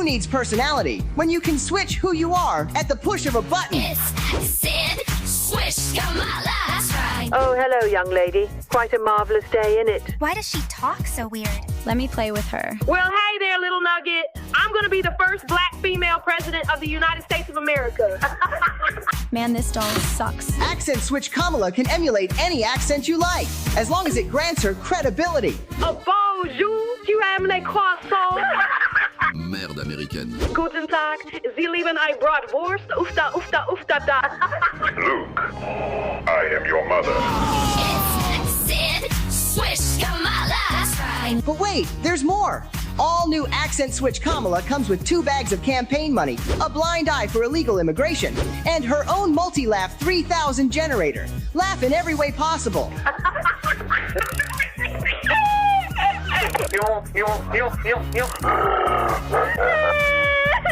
needs personality when you can switch who you are at the push of a button? It's Sid, Swish, Kamala. That's right. Oh, hello, young lady. Quite a marvelous day, innit? Why does she talk so weird? Let me play with her. Well, hey there, little nugget. I'm gonna be the first black female president of the United States of America. Man, this doll sucks. Accent Switch Kamala can emulate any accent you like, as long as it grants her credibility. Bonjour, tu aimes les croissants? Merde américaine. Guten Tag, Sie lieben ein Bratwurst? Ufta, ufta, ufta, da. Luke, I am your mother. It's Sid, Swish, Kamala. That's right. But wait, there's more. All new Accent Switch Kamala comes with 2 bags of campaign money, a blind eye for illegal immigration, and her own multi-laugh 3000 generator. Laugh in every way possible.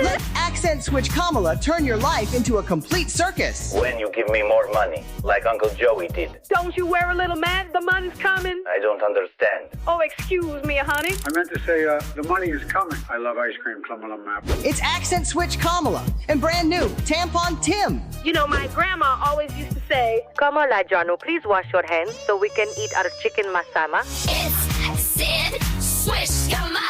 Let Accent Switch Kamala turn your life into a complete circus. When you give me more money, like Uncle Joey did. Don't you wear a little mad? The money's coming. I don't understand. Oh, excuse me, honey. I meant to say, the money is coming. I love ice cream, Kamala map. It's Accent Switch Kamala and brand new Tampon Tim. You know, my grandma always used to say, Kamala Janu, please wash your hands so we can eat our chicken masama. It's Sid, Swish, Kamala.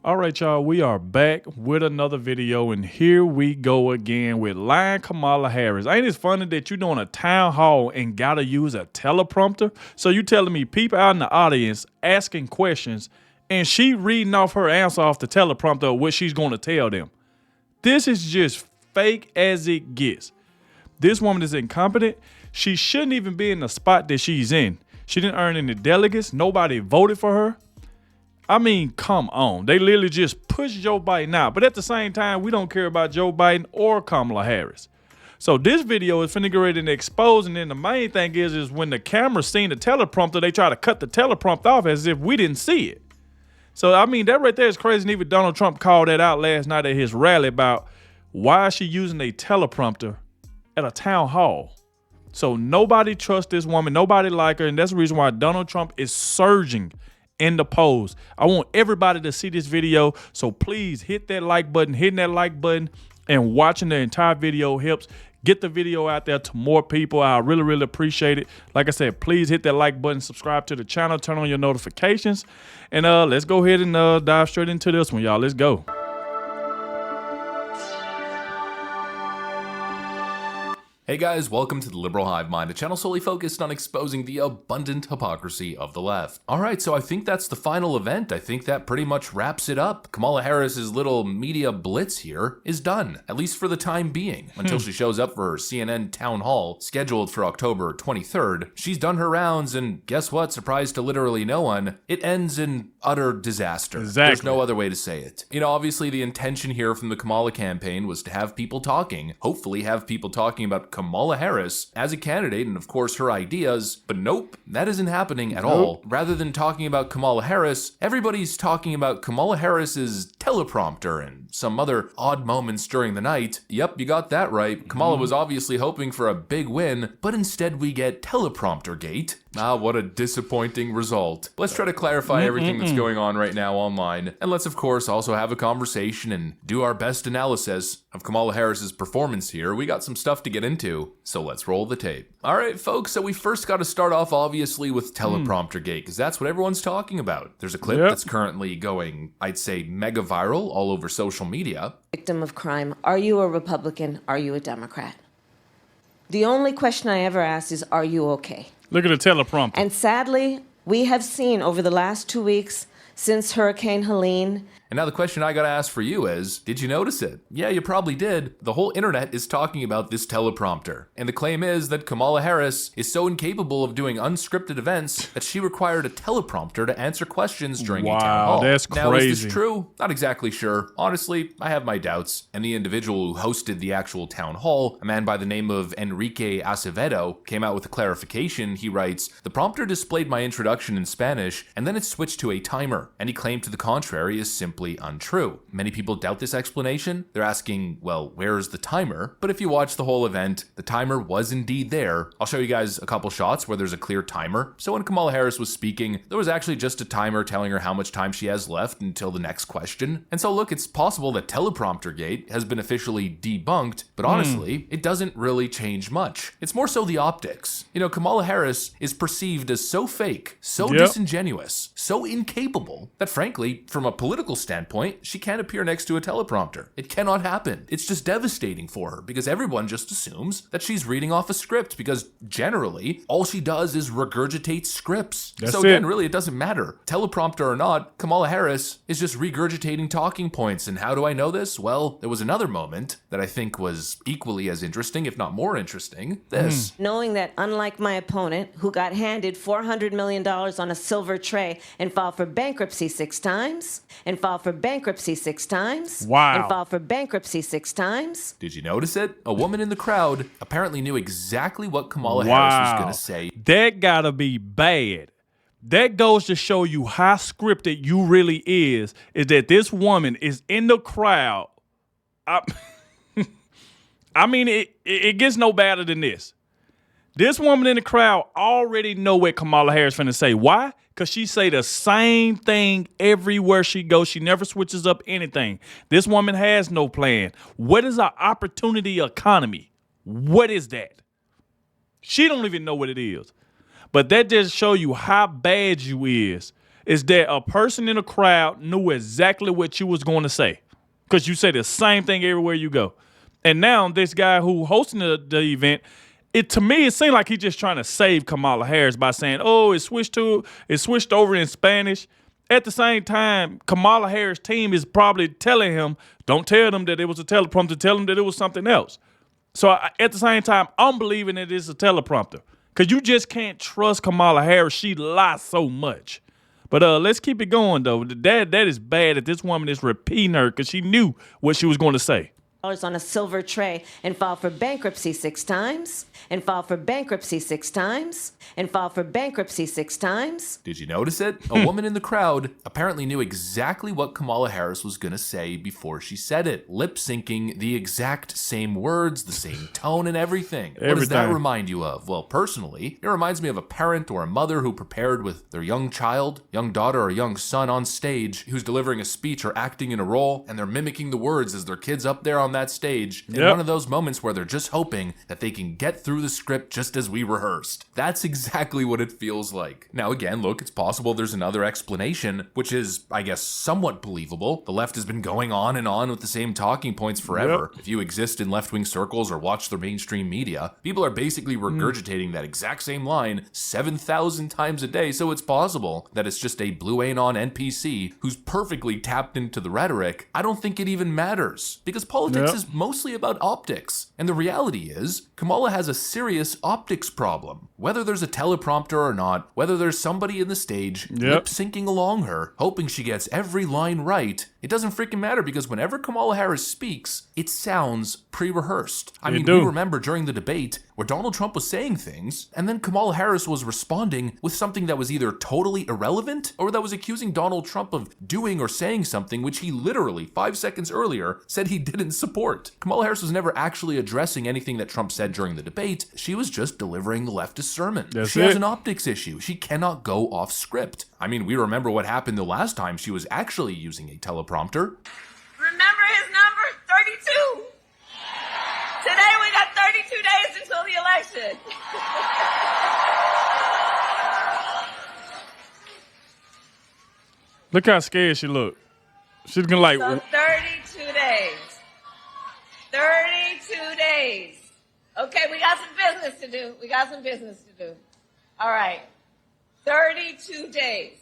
All right, y'all, we are back with another video, and here we go again with lying Kamala Harris. Ain't it funny that you doing a town hall and gotta use a teleprompter? So you telling me people out in the audience asking questions, and she reading off her answer off the teleprompter of what she's gonna tell them. This is just fake as it gets. This woman is incompetent. She shouldn't even be in the spot that she's in. She didn't earn any delegates. Nobody voted for her. I mean, come on. They literally just pushed Joe Biden out. But at the same time, we don't care about Joe Biden or Kamala Harris. So this video is finna get ready to expose. And then the main thing is when the camera seen the teleprompter, they try to cut the teleprompter off as if we didn't see it. So, I mean, that right there is crazy. And even Donald Trump called that out last night at his rally about why is she using a teleprompter at a town hall. So nobody trusts this woman. Nobody like her. And that's the reason why Donald Trump is surging in the polls. I want everybody to see this video, so please hit that like button. Hitting that like button and watching the entire video helps get the video out there to more people. I really appreciate it. Like I said, please hit that like button, subscribe to the channel, turn on your notifications, and let's go ahead and dive straight into this one, y'all. Let's go. Hey guys, welcome to the Liberal Hive Mind, a channel solely focused on exposing the abundant hypocrisy of the left. Alright, so I think that's the final event. I think that pretty much wraps it up. Kamala Harris's little media blitz here is done, at least for the time being, until she shows up for her CNN town hall scheduled for October 23rd. She's done her rounds, and guess what? Surprise to literally no one, it ends in utter disaster. Exactly. There's no other way to say it. You know, obviously the intention here from the Kamala campaign was to have people talking, hopefully have people talking about Kamala Harris as a candidate and of course her ideas, but nope, that isn't happening at all. Rather than talking about Kamala Harris, everybody's talking about Kamala Harris's teleprompter and some other odd moments during the night. Yep, you got that right. Kamala was obviously hoping for a big win, but instead we get teleprompter gate. Ah, what a disappointing result. Let's try to clarify everything that's going on right now online, and let's of course also have a conversation and do our best analysis of Kamala Harris's performance here. We got some stuff to get into, so let's roll the tape. Alright folks, so we first got to start off obviously with teleprompter gate, because that's what everyone's talking about. There's a clip that's currently going, I'd say, mega viral all over social media. Victim of crime, are you a Republican? Are you a Democrat? The only question I ever ask is, are you okay? Look at the teleprompter. And sadly, we have seen over the last 2 weeks since Hurricane Helene. And now the question I gotta ask for you is, did you notice it? Yeah, you probably did. The whole internet is talking about this teleprompter. And the claim is that Kamala Harris is so incapable of doing unscripted events that she required a teleprompter to answer questions during a town hall. Wow, that's crazy. Now, is this true? Not exactly sure. Honestly, I have my doubts. And the individual who hosted the actual town hall, a man by the name of Enrique Acevedo, came out with a clarification. He writes, "The prompter displayed my introduction in Spanish, and then it switched to a timer. Any claim to the contrary is simply simply untrue. Many people doubt this explanation. They're asking, well, where's the timer? But if you watch the whole event, the timer was indeed there. I'll show you guys a couple shots where there's a clear timer. So when Kamala Harris was speaking, there was actually just a timer telling her how much time she has left until the next question. And so look, it's possible that Teleprompter Gate has been officially debunked, but honestly, it doesn't really change much. It's more so the optics. You know, Kamala Harris is perceived as so fake, so disingenuous, so incapable that frankly, from a political standpoint, she can't appear next to a teleprompter. It cannot happen. It's just devastating for her because everyone just assumes that she's reading off a script because generally all she does is regurgitate scripts. So again, really, it doesn't matter. Teleprompter or not, Kamala Harris is just regurgitating talking points. And how do I know this? Well, there was another moment that I think was equally as interesting, if not more interesting. This. Knowing that unlike my opponent, who got handed $400 million on a silver tray and filed for bankruptcy 6 times, and filed for bankruptcy 6 times, and filed for bankruptcy 6 times. Did you notice it? A woman in the crowd apparently knew exactly what Kamala Harris was going to say. That gotta be bad. That goes to show you how scripted you really is that this woman is in the crowd. I mean, it gets no better than this. This woman in the crowd already know what Kamala Harris finna say. Why? Because she say the same thing everywhere she goes. She never switches up anything. This woman has no plan. What is an opportunity economy? What is that? She don't even know what it is. But that just show you how bad you is that a person in the crowd knew exactly what you was going to say. Because you say the same thing everywhere you go. And now this guy who hosting the event, to me, it seemed like he's just trying to save Kamala Harris by saying, oh, it switched over in Spanish. At the same time, Kamala Harris' team is probably telling him, don't tell them that it was a teleprompter, tell them that it was something else. So at the same time, I'm believing that it's a teleprompter. Because you just can't trust Kamala Harris. She lies so much. But let's keep it going, though. That is bad that this woman is repeating her because she knew what she was going to say. On a silver tray and filed for bankruptcy 6 times, and filed for bankruptcy 6 times, and filed for bankruptcy 6 times. Did you notice it? A woman in the crowd apparently knew exactly what Kamala Harris was going to say before she said it, lip syncing the exact same words, the same tone and everything. What does that remind you of? Well, personally, it reminds me of a parent or a mother who prepared with their young child, young daughter or young son on stage who's delivering a speech or acting in a role, and they're mimicking the words as their kid's up there on that stage in one of those moments where they're just hoping that they can get through the script just as we rehearsed. That's exactly what it feels like. Now again, look, it's possible there's another explanation, which is, I guess, somewhat believable. The left has been going on and on with the same talking points forever. If you exist in left-wing circles or watch the mainstream media, people are basically regurgitating that exact same line 7,000 times a day, so it's possible that it's just a blue anon NPC who's perfectly tapped into the rhetoric. I don't think it even matters, because politics is mostly about optics. And the reality is, Kamala has a serious optics problem. Whether there's a teleprompter or not, whether there's somebody in the stage lip-syncing along her, hoping she gets every line right, it doesn't freaking matter because whenever Kamala Harris speaks, it sounds pre-rehearsed. I mean, we remember during the debate where Donald Trump was saying things, and then Kamala Harris was responding with something that was either totally irrelevant or that was accusing Donald Trump of doing or saying something which he literally 5 seconds earlier said he didn't support. Kamala Harris was never actually addressing anything that Trump said during the debate. She was just delivering the leftist sermon. She has an optics issue. She cannot go off script. I mean, we remember what happened the last time she was actually using a teleprompter. Remember his number? 32. Today we got 32 days until the election. Look how scared she looked. She's gonna like... So 32 days. 32 days. Okay, we got some business to do. All right. 32 days.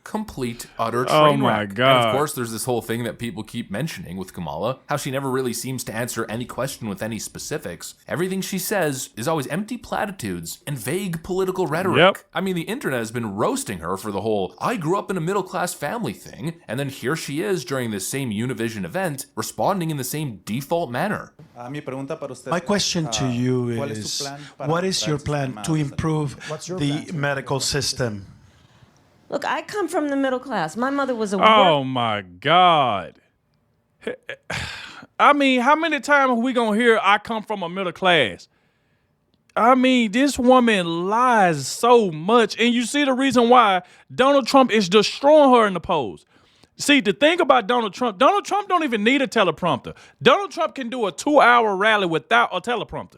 Complete, utter train wreck. Oh my God. And of course, there's this whole thing that people keep mentioning with Kamala, how she never really seems to answer any question with any specifics. Everything she says is always empty platitudes and vague political rhetoric. I mean, the internet has been roasting her for the whole I grew up in a middle-class family thing, and then here she is during this same Univision event, responding in the same default manner. My question to you is, what is your plan to improve the medical system? Look, I come from the middle class. My mother was a Oh my God. I mean, how many times are we gonna hear I come from a middle class? I mean, this woman lies so much. And you see the reason why Donald Trump is destroying her in the polls. See, the thing about Donald Trump don't even need a teleprompter. Donald Trump can do a 2-hour rally without a teleprompter.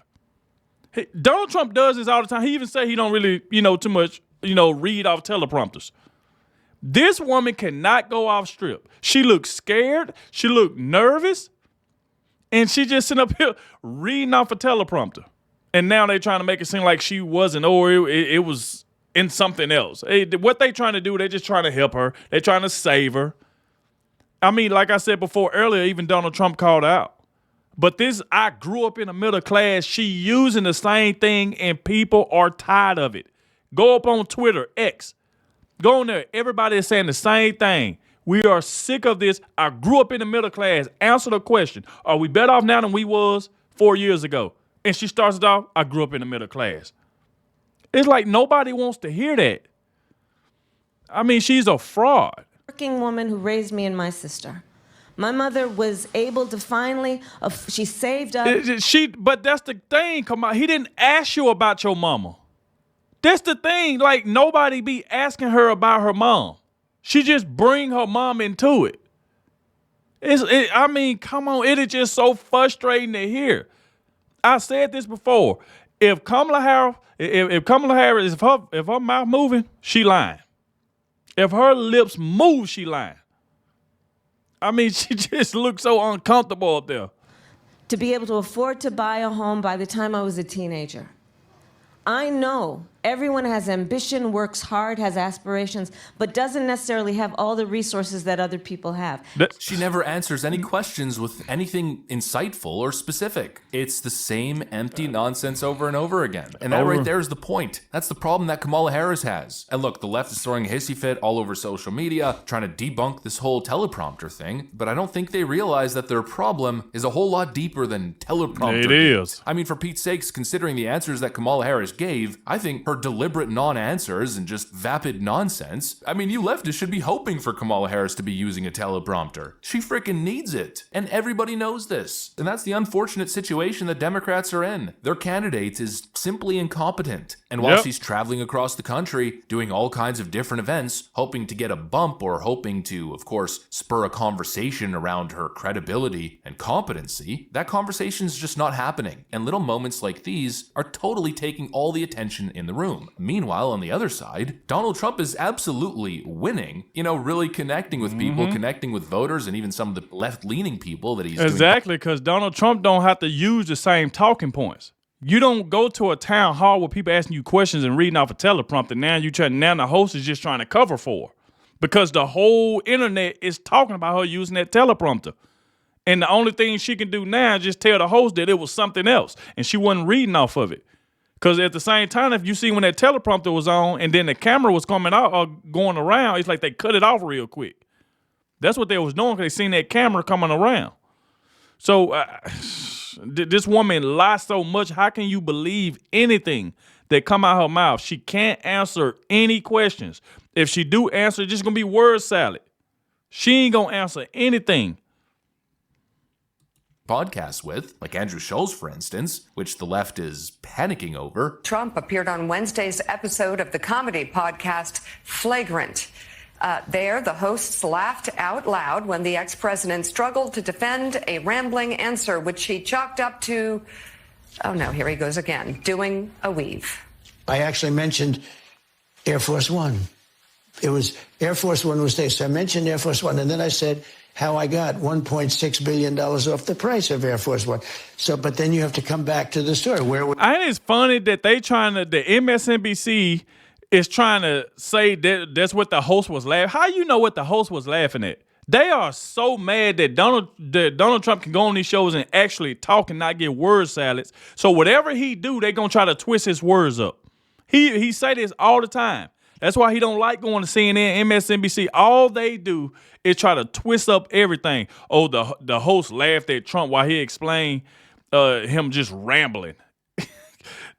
Donald Trump does this all the time. He even said he don't really, too much, read off teleprompters. This woman cannot go off script. She looks scared. She looked nervous. And she just sitting up here reading off a teleprompter. And now they're trying to make it seem like she wasn't, or it was in something else. What they trying to do, they're just trying to help her. They're trying to save her. I mean, like I said before earlier, even Donald Trump called out. But this, I grew up in the middle class. She using the same thing, and people are tired of it. Go up on Twitter, X. Go on there. Everybody is saying the same thing. We are sick of this. I grew up in the middle class. Answer the question. Are we better off now than we was 4 years ago? And she starts it off, I grew up in the middle class. It's like nobody wants to hear that. I mean, she's a fraud. Working woman who raised me and my sister. My mother was able to finally, she saved up. But that's the thing, Kamala. He didn't ask you about your mama. That's the thing. Like, nobody be asking her about her mom. She just bring her mom into it. I mean, come on. It is just so frustrating to hear. I said this before. If Kamala Harris, if her mouth moving, she lying. If her lips move, she lying. I mean, she just looks so uncomfortable up there. To be able to afford to buy a home by the time I was a teenager. I know everyone has ambition, works hard, has aspirations, but doesn't necessarily have all the resources that other people have. She never answers any questions with anything insightful or specific. It's the same empty nonsense over and over again. And that right there is the point. That's the problem that Kamala Harris has. And look, the left is throwing a hissy fit all over social media, trying to debunk this whole teleprompter thing, but I don't think they realize that their problem is a whole lot deeper than teleprompter. It is. I mean, for Pete's sakes, considering the answers that Kamala Harris gave, I think her deliberate non-answers and just vapid nonsense. I mean, you leftists should be hoping for Kamala Harris to be using a teleprompter. She freaking needs it. And everybody knows this. And that's the unfortunate situation that Democrats are in. Their candidate is simply incompetent. And while she's traveling across the country, doing all kinds of different events, hoping to get a bump or hoping to, of course, spur a conversation around her credibility and competency, that conversation's just not happening. And little moments like these are totally taking all the attention in the room. Meanwhile, on the other side, Donald Trump is absolutely winning, really connecting with people, connecting with voters, and even some of the left-leaning people that he's Exactly, because Donald Trump don't have to use the same talking points. You don't go to a town hall where people asking you questions and reading off a teleprompter. Now the host is just trying to cover for her because the whole internet is talking about her using that teleprompter. And the only thing she can do now is just tell the host that it was something else and she wasn't reading off of it. Because at the same time, if you see when that teleprompter was on and then the camera was coming out or going around, it's like they cut it off real quick. That's what they was doing because they seen that camera coming around. So this woman lies so much. How can you believe anything that come out her mouth? She can't answer any questions. If she do answer, it's just going to be word salad. She ain't going to answer anything. Podcasts with, like Andrew Schultz, for instance, which the left is panicking over. Trump appeared on Wednesday's episode of the comedy podcast Flagrant. There, the hosts laughed out loud when the ex-president struggled to defend a rambling answer, which he chalked up to, oh no, here he goes again, doing a weave. I actually mentioned Air Force One. It was Air Force One was there, so I mentioned Air Force One, and then I said how I got $1.6 billion off the price of Air Force One. So, but then you have to come back to the story. And it's funny that the MSNBC is trying to say that that's what the host was laughing. How you know what the host was laughing at? They are so mad that Donald Trump can go on these shows and actually talk and not get word salads. So whatever he do, they're going to try to twist his words up. He say this all the time. That's why he don't like going to CNN, MSNBC. All they do is try to twist up everything. Oh, the host laughed at Trump while he explained him just rambling.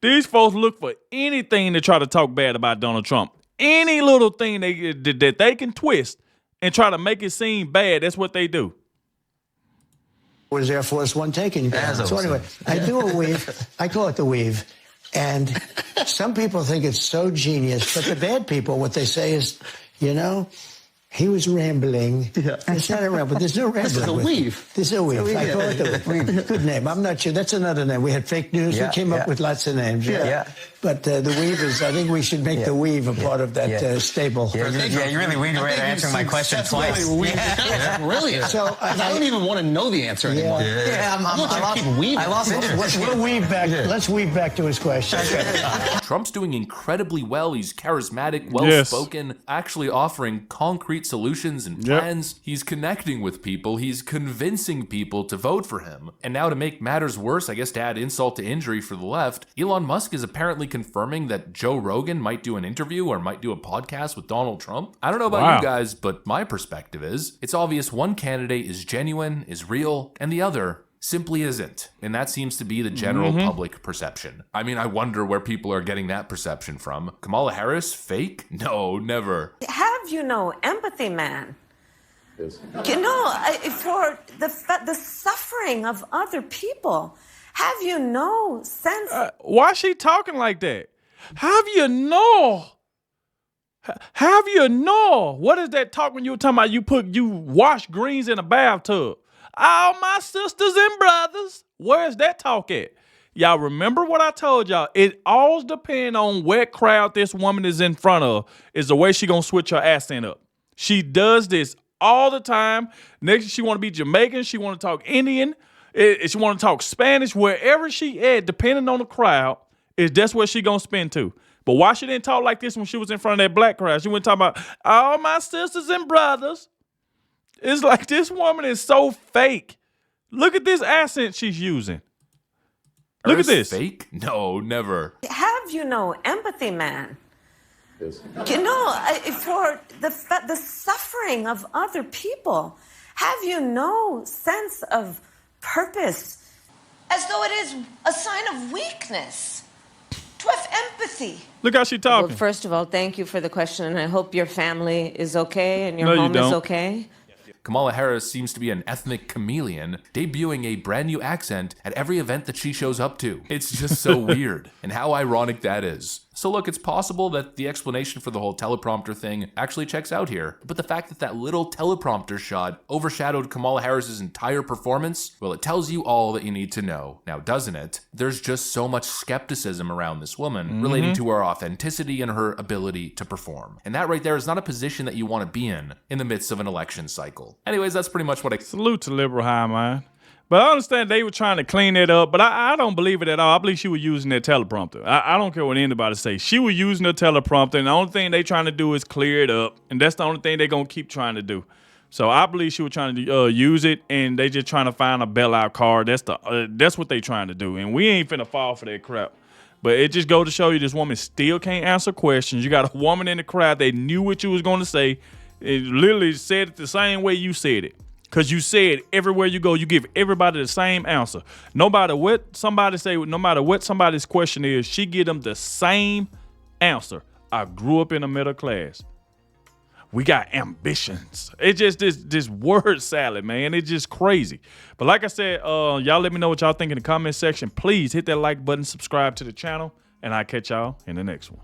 These folks look for anything to try to talk bad about Donald Trump. Any little thing that they can twist and try to make it seem bad, that's what they do. Was Air Force One taken? So anyway, I do a weave. I call it the weave. And some people think it's so genius, but the bad people, what they say is, you know, he was rambling. Yeah. It's not a ramble. There's no rambling. This is a weave. This is a weave. I call it the weave. Good name. I'm not sure. That's another name. We had fake news. We came up with lots of names. Yeah. But the weave is, I think we should make the weave a part of that stable. You really weaved away to answering my question twice. Brilliant. So I don't even want to know the answer anymore. I lost interest. We'll weave back. Let's weave back to his question. Trump's doing incredibly well. He's charismatic, well-spoken, actually offering concrete solutions and plans. He's connecting with people. He's convincing people to vote for him. And now to make matters worse, I guess to add insult to injury for the left, Elon Musk is apparently confirming that Joe Rogan might do an interview or might do a podcast with Donald Trump. I don't know about you guys, but my perspective is, it's obvious one candidate is genuine, is real, and the other simply isn't. And that seems to be the general public perception. I mean, I wonder where people are getting that perception from. Kamala Harris, fake? No, never. Have you no empathy, man? You know, for the suffering of other people. Have you no sense? Why is she talking like that? Have you no? Have you no? What is that talk when you were talking about you wash greens in a bathtub? All my sisters and brothers. Where's that talk at? Y'all remember what I told y'all? It all depends on what crowd this woman is in front of, is the way she gonna switch her accent up. She does this all the time. Next, she want to be Jamaican. She want to talk Indian. She want to talk Spanish. Wherever she at, depending on the crowd, that's where she gonna spin to. But why she didn't talk like this when she was in front of that black crowd? She went talking about all my sisters and brothers. It's like this woman is so fake. Look at this accent she's using. Look at this. Fake? No, never. Have you no empathy, man? You know, for the suffering of other people. Have you no sense of purpose? As though it is a sign of weakness to have empathy. Look how she talking. Well, first of all, thank you for the question, and I hope your family is okay and your home is okay. Kamala Harris seems to be an ethnic chameleon, debuting a brand new accent at every event that she shows up to. It's just so weird, and how ironic that is. So look, it's possible that the explanation for the whole teleprompter thing actually checks out here, but the fact that that little teleprompter shot overshadowed Kamala Harris's entire performance, well, it tells you all that you need to know. Now, doesn't it? There's just so much skepticism around this woman relating to her authenticity and her ability to perform. And that right there is not a position that you want to be in the midst of an election cycle. Anyways, that's pretty much what I... Salute to liberal high mind. But I understand they were trying to clean it up, but I don't believe it at all. I believe she was using that teleprompter. I don't care what anybody say. She was using the teleprompter, and the only thing they trying to do is clear it up, and that's the only thing they're going to keep trying to do. So I believe she was trying to use it, and they just trying to find a bailout card. That's what they trying to do, and we ain't finna fall for that crap. But it just go to show you this woman still can't answer questions. You got a woman in the crowd that knew what you was going to say. It literally said it the same way you said it. Because you said everywhere you go, you give everybody the same answer. No matter what somebody say, no matter what somebody's question is, she give them the same answer. I grew up in the middle class. We got ambitions. It's just this word salad, man. It's just crazy. But like I said, y'all let me know what y'all think in the comment section. Please hit that like button, subscribe to the channel, and I'll catch y'all in the next one.